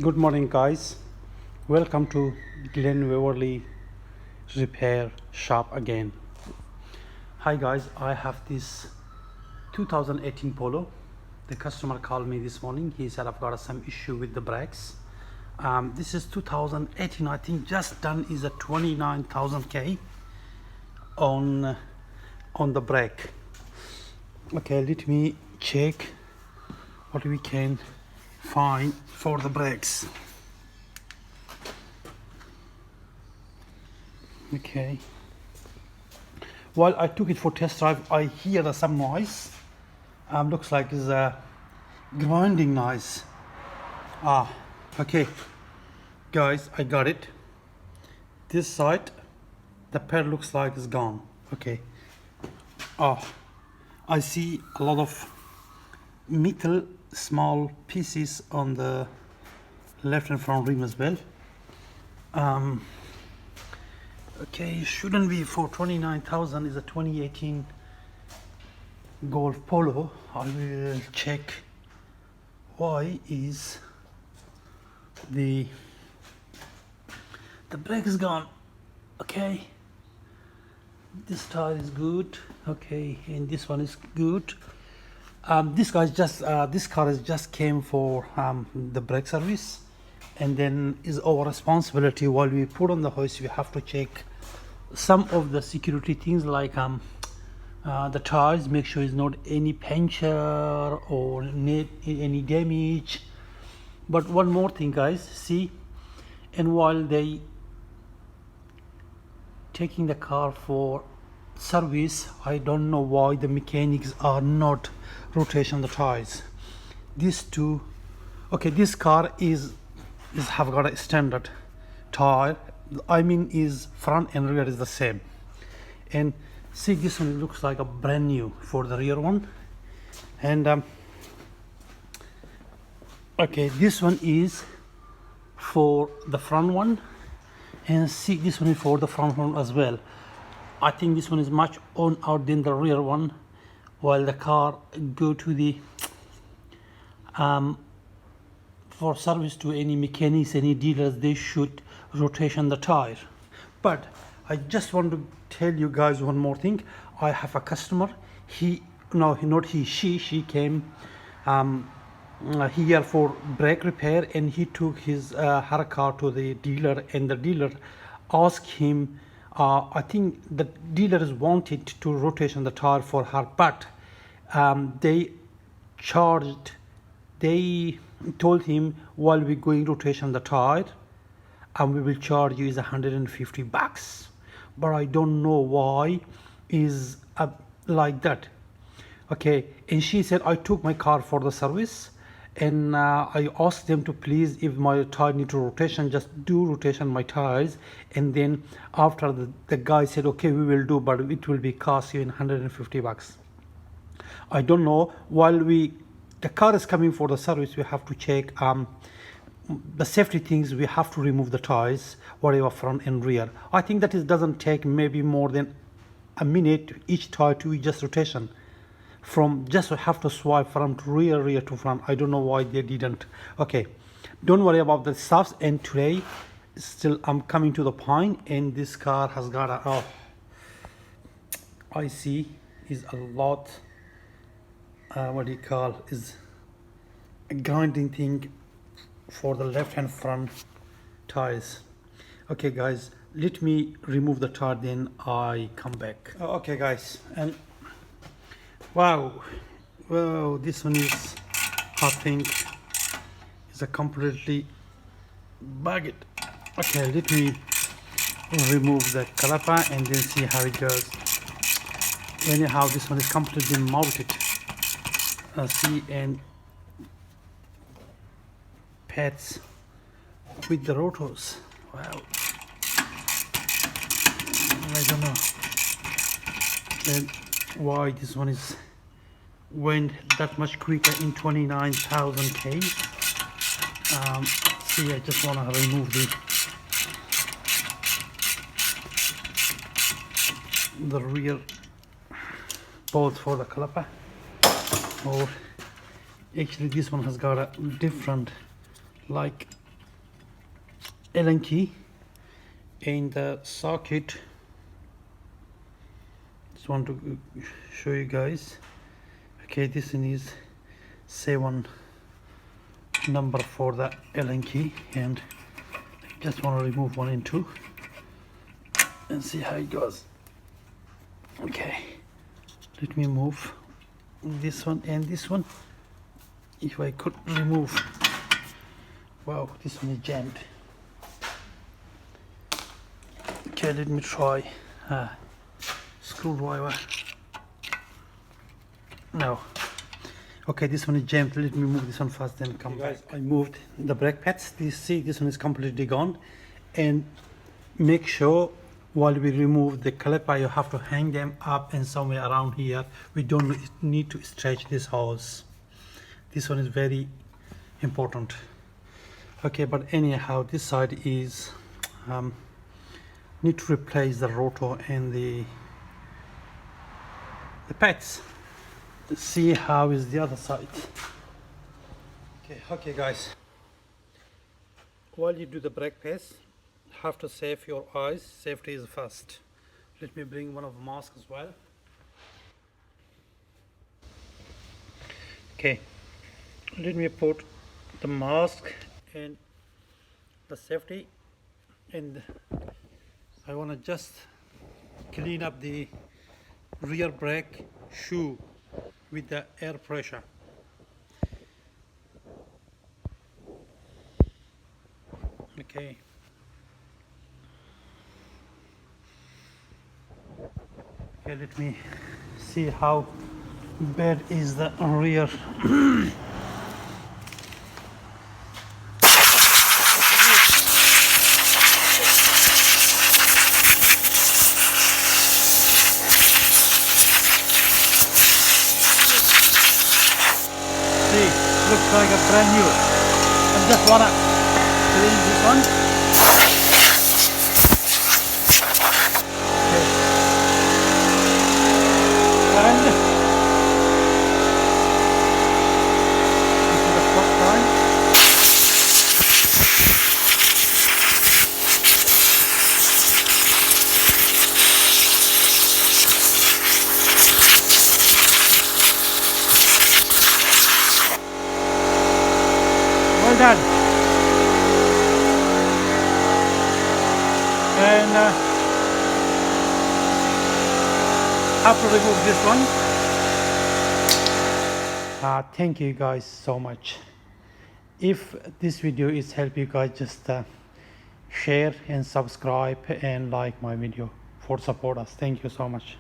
Good morning, guys. Welcome to Glen Waverly Repair Shop again. Hi, guys. I have this 2018 Polo. The customer called me this morning. He said I've got some issue with the brakes. This is 2018. I think just done is a 29,000 k on the brake. Okay, let me check what we can find for the brakes. Okay, while I took it for test drive, I hear some noise. Looks like it's a grinding noise. Okay, guys, I got it. This side, the pad looks like it's gone. Okay. I see a lot of metal small pieces on the left and front rim as well. Okay, shouldn't be for 29,000. Is a 2018 Golf Polo. I will check why is the brake is gone. Okay, this tire is good. Okay, and this one is good. This car is just came for the brake service, and then is our responsibility. While we put on the hoist, we have to check some of the security things like the tires, make sure it's not any puncture or any damage. But one more thing, guys, see, and while they taking the car for service, I don't know why the mechanics are not rotation the tires. These two, okay, this car is have got a standard tire. I mean, is front and rear is the same. And see, this one looks like a brand new for the rear one. And okay, this one is for the front one, and see, this one is for the front one as well. I think this one is much on out than the rear one. While the car go to the for service to any mechanics, any dealers, they should rotation the tire. But I just want to tell you guys one more thing. I have a customer. She came here for brake repair, and he took her car to the dealer, and the dealer asked him. I think the dealers wanted to rotation the tire for her, but they told him, while we're going rotation the tire, and we will charge you is $150. But I don't know why is like that. Okay, and she said, I took my car for the service, and I asked them to please, if my tire need to rotation, just do rotation my tires. And then after the guy said, okay, we will do, but it will be cost you in $150. I don't know. While the car is coming for the service, we have to check the safety things. We have to remove the tires, whatever front and rear. I think that doesn't take maybe more than a minute each tire to just rotation. From just have to swipe from rear to front. I don't know why they didn't. Okay, don't worry about the stuffs. And today still I'm coming to the point, and this car has got a I see is a lot what do you call is a grinding thing for the left hand front tires. Okay, guys, let me remove the tire, then I come back. Okay, guys, and wow, this one is, I think, is a completely bugged. Okay, let me remove the caliper and then see how it goes. Anyhow, this one is completely mounted. See, and pads with the rotors. Wow, I don't know and why this one is went that much quicker in 29,000 k. See, I just want to remove the rear bolt for the caliper. Or actually, this one has got a different, like Allen key in the socket. Just want to show you guys. Okay, this one is 7 number for the Allen key, and just want to remove 1 and 2 and see how it goes. Okay, let me move this one and this one. If I could remove. Wow, this one is jammed. Okay, let me try screwdriver. No. Okay, this one is jammed. Let me move this one first, then come back. Guys, I moved the brake pads. See, this one is completely gone. And make sure while we remove the caliper, you have to hang them up and somewhere around here. We don't need to stretch this hose. This one is very important. Okay, but anyhow, this side is need to replace the rotor and the pads. See how is the other side. Okay guys, while you do the brake pads, have to save your eyes. Safety is first. Let me bring one of the masks as well. Okay, let me put the mask and the safety, and I want to just clean up the rear brake shoe with the air pressure. Okay. Okay, let me see how bad is the rear. Looks like a brand new. I just wanna clean this one. Okay. And this is the first time. Well done. And have to remove this one. Thank you guys so much. If this video is help you guys, just share and subscribe and like my video for support us. Thank you so much.